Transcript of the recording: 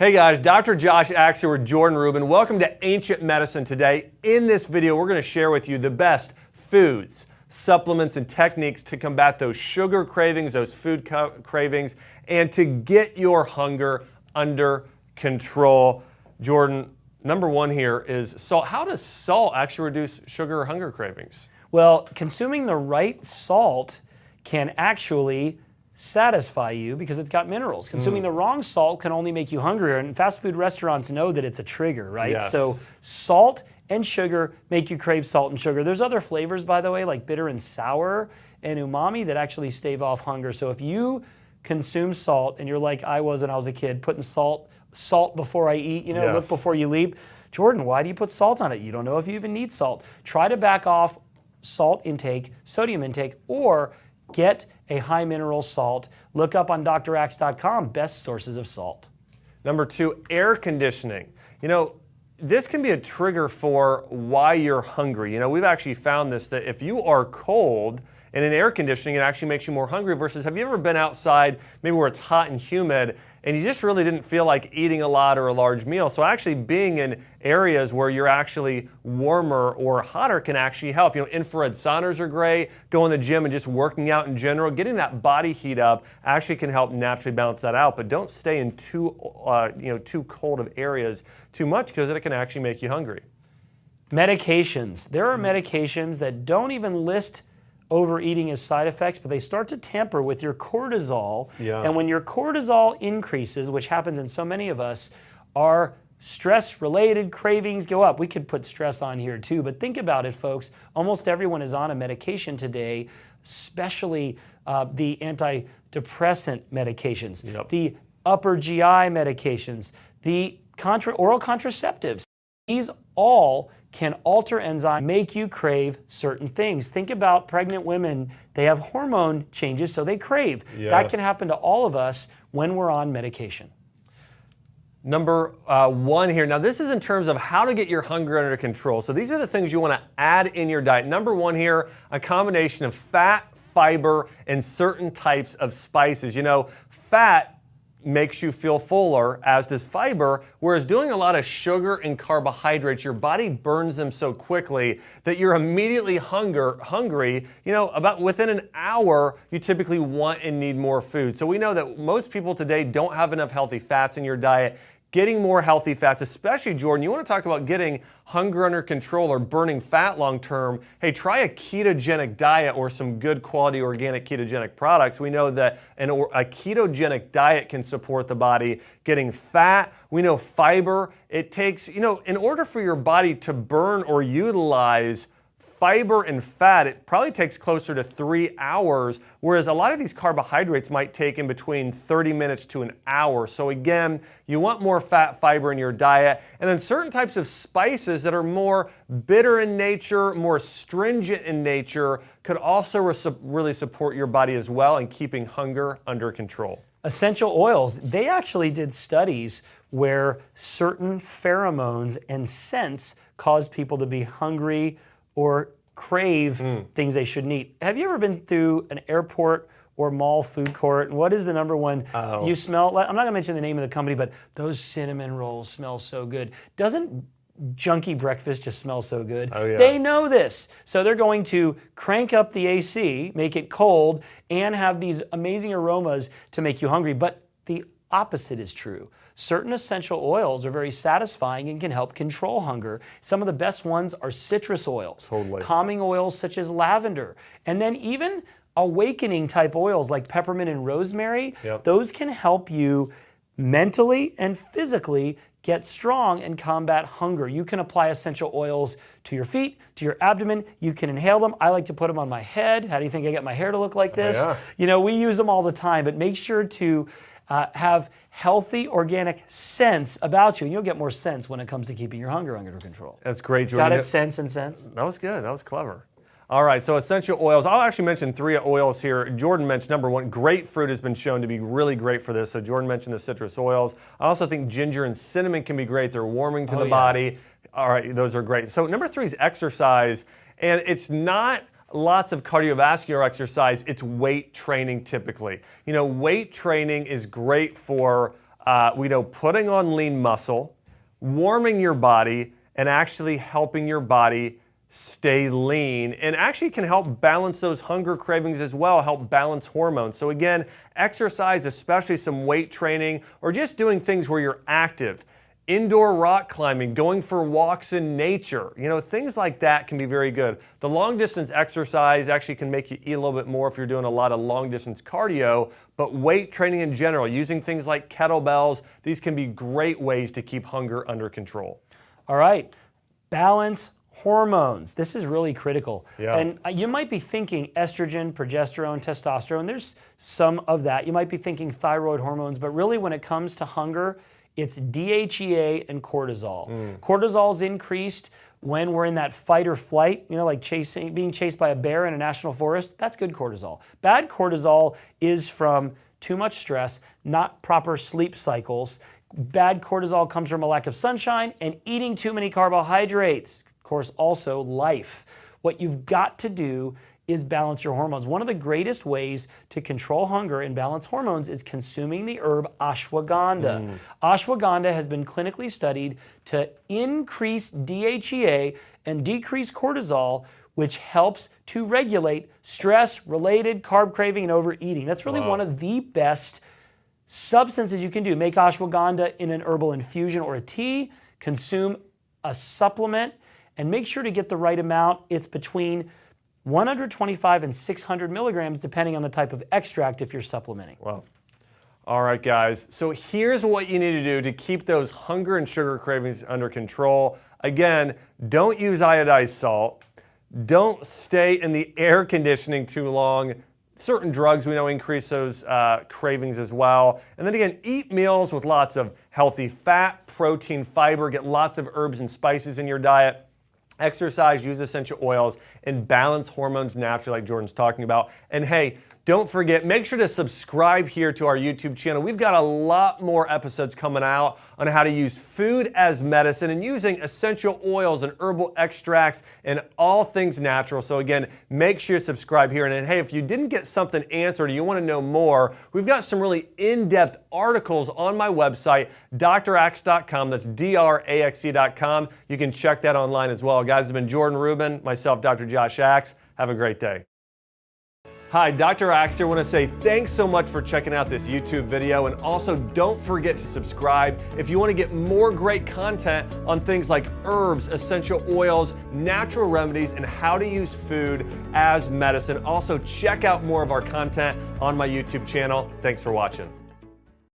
Hey guys, Dr. Josh Axe here with Jordan Rubin. Welcome to Ancient Medicine today. In this video, we're going to share with you the best foods, supplements, and techniques to combat those sugar cravings, those food cravings, and to get your hunger under control. Jordan, number one here is salt. How does salt actually reduce sugar or hunger cravings? Well, consuming the right salt can actually satisfy you because it's got minerals. Consuming the wrong salt can only make you hungrier, and fast food restaurants know that it's a trigger, right? Yes. So salt and sugar make you crave salt and sugar. There's other flavors, by the way, like bitter and sour and umami that actually stave off hunger. So if you consume salt and you're like I was when I was a kid, putting salt before I eat, Yes. look before you leap. Jordan, why do you put salt on it? You don't know if you even need salt. Try to back off salt intake, sodium intake, or get a high mineral salt. Look up on draxe.com, best sources of salt. Number two, air conditioning. This can be a trigger for why you're hungry. We've actually found this, that if you are cold and in air conditioning, it actually makes you more hungry versus have you ever been outside, maybe where it's hot and humid, and you just really didn't feel like eating a lot or a large meal. So actually being in areas where you're actually warmer or hotter can actually help. Infrared saunas are great. Go in the gym and just working out in general, getting that body heat up actually can help naturally balance that out. But don't stay in too cold of areas too much because it can actually make you hungry. Medications. There are medications that don't even list overeating as side effects, but they start to tamper with your cortisol. Yeah. And when your cortisol increases, which happens in so many of us, our stress-related cravings go up. We could put stress on here too, but think about it, folks. Almost everyone is on a medication today, especially the antidepressant medications, Yep. the upper GI medications, the oral contraceptives. These all can alter enzyme, make you crave certain things. Think about pregnant women. They have hormone changes, so they crave. Yes. That can happen to all of us when we're on medication. Number one here. Now this is in terms of how to get your hunger under control. So these are the things you want to add in your diet. Number one here, a combination of fat, fiber, and certain types of spices. Fat makes you feel fuller, as does fiber, whereas doing a lot of sugar and carbohydrates, your body burns them so quickly that you're immediately hungry. About within an hour, you typically want and need more food. So we know that most people today don't have enough healthy fats in your diet. Getting more healthy fats, especially, Jordan, you want to talk about getting hunger under control or burning fat long term. Hey, try a ketogenic diet or some good quality organic ketogenic products. We know that a ketogenic diet can support the body getting fat. We know fiber, it takes, in order for your body to burn or utilize fiber and fat, it probably takes closer to 3 hours, whereas a lot of these carbohydrates might take in between 30 minutes to an hour. So again, you want more fat, fiber in your diet. And then certain types of spices that are more bitter in nature, more stringent in nature, could also really support your body as well in keeping hunger under control. Essential oils, they actually did studies where certain pheromones and scents cause people to be hungry or crave things they shouldn't eat. Have you ever been through an airport or mall food court? And what is the number one you smell? I'm not gonna mention the name of the company, but those cinnamon rolls smell so good. Doesn't junky breakfast just smell so good? Oh, yeah. They know this. So they're going to crank up the AC, make it cold, and have these amazing aromas to make you hungry. But the opposite is true. Certain essential oils are very satisfying and can help control hunger. Some of the best ones are citrus oils, Totally. calming oils such as lavender, and then even awakening type oils like peppermint and rosemary. Yep. Those can help you mentally and physically get strong and combat hunger. You can apply essential oils to your feet, to your abdomen. You can inhale them. I like to put them on my head. How do you think I get my hair to look like this? Yeah. We use them all the time, but make sure to have healthy, organic scents about you, and you'll get more sense when it comes to keeping your hunger under control. That's great, Jordan. Got it? Sense and sense? That was good. That was clever. All right, so essential oils. I'll actually mention 3 oils here. Jordan mentioned number one, grapefruit has been shown to be really great for this. So Jordan mentioned the citrus oils. I also think ginger and cinnamon can be great. They're warming to the body. All right, those are great. So number 3 is exercise, and it's not lots of cardiovascular exercise, it's weight training typically. Weight training is great for we know putting on lean muscle, warming your body, and actually helping your body stay lean, and actually can help balance those hunger cravings as well, help balance hormones. So again, exercise, especially some weight training, or just doing things where you're active. Indoor rock climbing, going for walks in nature, things like that can be very good. The long distance exercise actually can make you eat a little bit more if you're doing a lot of long distance cardio, but weight training in general, using things like kettlebells, these can be great ways to keep hunger under control. All right, balance hormones. This is really critical. Yeah. And you might be thinking estrogen, progesterone, testosterone. There's some of that. You might be thinking thyroid hormones, but really when it comes to hunger, it's DHEA and cortisol. Cortisol's increased when we're in that fight or flight, like being chased by a bear in a national forest. That's good cortisol. Bad cortisol is from too much stress, not proper sleep cycles. Bad cortisol comes from a lack of sunshine and eating too many carbohydrates. Of course, also life. What you've got to do is balance your hormones. One of the greatest ways to control hunger and balance hormones is consuming the herb ashwagandha. Ashwagandha has been clinically studied to increase DHEA and decrease cortisol, which helps to regulate stress-related carb craving and overeating. That's really one of the best substances you can do. Make ashwagandha in an herbal infusion or a tea, consume a supplement, and make sure to get the right amount. It's between 125 and 600 milligrams, depending on the type of extract if you're supplementing. Wow. All right, guys. So here's what you need to do to keep those hunger and sugar cravings under control. Again, don't use iodized salt. Don't stay in the air conditioning too long. Certain drugs we know increase those cravings as well. And then again, eat meals with lots of healthy fat, protein, fiber. Get lots of herbs and spices in your diet. Exercise, use essential oils, and balance hormones naturally like Jordan's talking about. And hey, don't forget, make sure to subscribe here to our YouTube channel. We've got a lot more episodes coming out on how to use food as medicine and using essential oils and herbal extracts and all things natural. So again, make sure to subscribe here. And then, hey, if you didn't get something answered or you want to know more, we've got some really in-depth articles on my website, draxe.com. That's draxe.com. You can check that online as well. Guys, it's been Jordan Rubin, myself, Dr. Josh Axe. Have a great day. Hi, Dr. Axe here. I want to say thanks so much for checking out this YouTube video, and also don't forget to subscribe if you want to get more great content on things like herbs, essential oils, natural remedies, and how to use food as medicine. Also, check out more of our content on my YouTube channel. Thanks for watching.